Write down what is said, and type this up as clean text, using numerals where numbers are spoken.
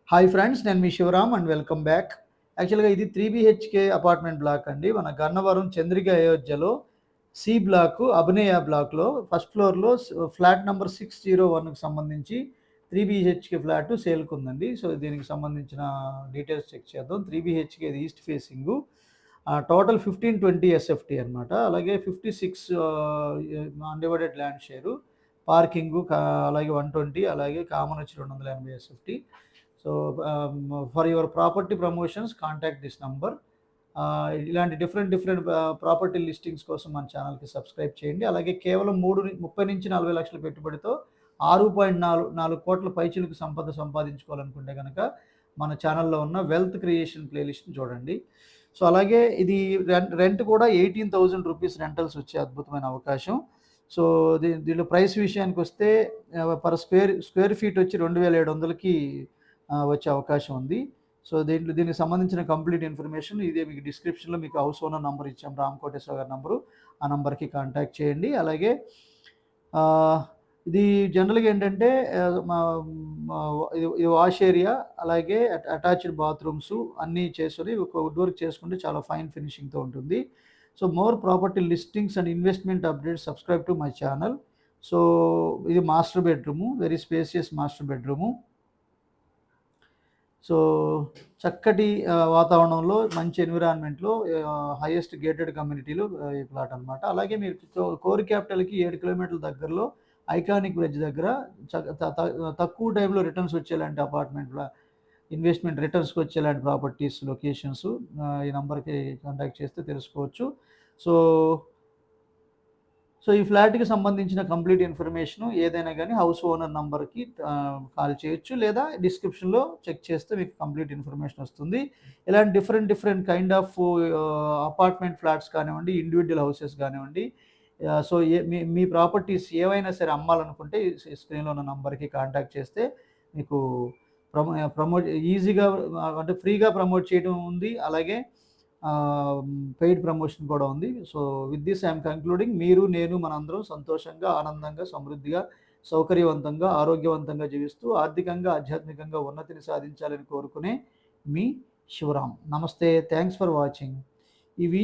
Hi friends, నేను మీ Shivaram and welcome back. యాక్చువల్‌గా ఇది 3 బీహెచ్‌కే అపార్ట్మెంట్ బ్లాక్ అండి. మన గన్నవరం చంద్రిక అయోధ్యలో సి బ్లాకు, అభినయ బ్లాక్‌లో ఫస్ట్ ఫ్లోర్‌లో ఫ్లాట్ నంబర్ 601కి సంబంధించి 3 బీహెచ్‌కే ఫ్లాట్ సేల్‌కుందండి. సో, దీనికి సంబంధించిన డీటెయిల్స్ చెక్ చేద్దాం. 3 బీహెచ్‌కే ఇది ఈస్ట్ ఫేసింగు. టోటల్ 1520 ఎస్ఎఫ్టీ అనమాట. అలాగే 56 అన్‌డివైడెడ్ ల్యాండ్ షేరు. పార్కింగు అలాగే 120, అలాగే కామన్ వచ్చి 280 SFT. So, for your property promotions contact this number. ఇలాంటి డిఫరెంట్ ప్రాపర్టీ లిస్టింగ్స్ కోసం మన ఛానల్‌కి సబ్స్క్రైబ్ చేయండి. అలాగే కేవలం 30-40 లక్షల పెట్టుబడితో 6.4 కోట్ల పైచిలుకు సంపద సంపాదించుకోవాలనుకుంటే గనక మన ఛానల్‌లో ఉన్న వెల్త్ క్రియేషన్ ప్లేలిస్ట్‌ని చూడండి. సో, అలాగే ఇది రెంట్ కూడా 18,000 రూపీస్ రెంటల్స్ వచ్చే అద్భుతమైన అవకాశం. సో, దీనిలో ప్రైస్ విషయానికొస్తే పర్ స్క్వేర్ ఫీట్ వచ్చి 2,700కి వచ్చే అవకాశం ఉంది. సో, దీనికి సంబంధించిన కంప్లీట్ ఇన్ఫర్మేషన్ ఇదే మీకు డిస్క్రిప్షన్‌లో మీకు హౌస్ ఓనర్ నంబర్ ఇచ్చాం. రామ్ కోటేశ్వర గారి నంబరు. ఆ నంబర్‌కి కాంటాక్ట్ చేయండి. అలాగే ఆహ్, ఇది జనరల్‌గా ఏంటంటే ఆహ్, మా మా ఇది వాష్ ఏరియా, అలాగే అటాచ్డ్ బాత్రూమ్సు అన్నీ చేసుకొని ఒక వుడ్ వర్క్ చేసుకుంటే చాలా ఫైన్ ఫినిషింగ్‌తో ఉంటుంది. So, more property listings and investment updates subscribe to my channel. So, ఇది master bedroom. Very spacious master bedroom. So, చక్కటి వాతావరణంలో మంచి ఎన్విరాన్మెంట్‌లో హైయెస్ట్ గేటెడ్ కమ్యూనిటీలో ఈ ప్లాట్ అనమాట. అలాగే మీరు కోర్ క్యాపిటల్‌కి 7 కిలోమీటర్ల దగ్గరలో ఐకానిక్ బ్రిడ్జ్ దగ్గర చ త త తక్కువ టైంలో రిటర్న్స్ వచ్చేలాంటి ఇన్వెస్ట్‌మెంట్ రిటర్న్స్‌కి వచ్చేలాంటి ప్రాపర్టీస్ లొకేషన్స్ ఈ నంబర్‌కి కాంటాక్ట్ చేస్తే తెలుసుకోవచ్చు. సో సో, ఈ ఫ్లాట్‌కి సంబంధించిన కంప్లీట్ ఇన్ఫర్మేషను ఏదైనా గానీ హౌస్ ఓనర్ నంబర్‌కి కాల్ చేయొచ్చు. లేదా డిస్క్రిప్షన్‌లో చెక్ చేస్తే మీకు కంప్లీట్ ఇన్ఫర్మేషన్ వస్తుంది. ఇలాంటి different kind of apartment flats కానివ్వండి, ఇండివిడ్యువల్ హౌసెస్ గానివ్వండి, సో, మీ ప్రాపర్టీస్ ఏవైనా సరే అమ్మాలనుకుంటే స్క్రీన్‌లో ఉన్న నంబర్‌కి కాంటాక్ట్ చేస్తే మీకు ప్రమోట్ ఈజీగా అంటే ఫ్రీగా ప్రమోట్ చేయడం ఉంది. అలాగే పెయిడ్ ప్రమోషన్ కూడా ఉంది. So, with this I am concluding. మీరు, నేను మనందరం సంతోషంగా, ఆనందంగా, సమృద్ధిగా, సౌకర్యవంతంగా, ఆరోగ్యవంతంగా జీవిస్తూ ఆర్థికంగా, ఆధ్యాత్మికంగా ఉన్నతిని సాధించాలని కోరుకునే మీ శివరామ్. నమస్తే. Thanks for watching. ఇవి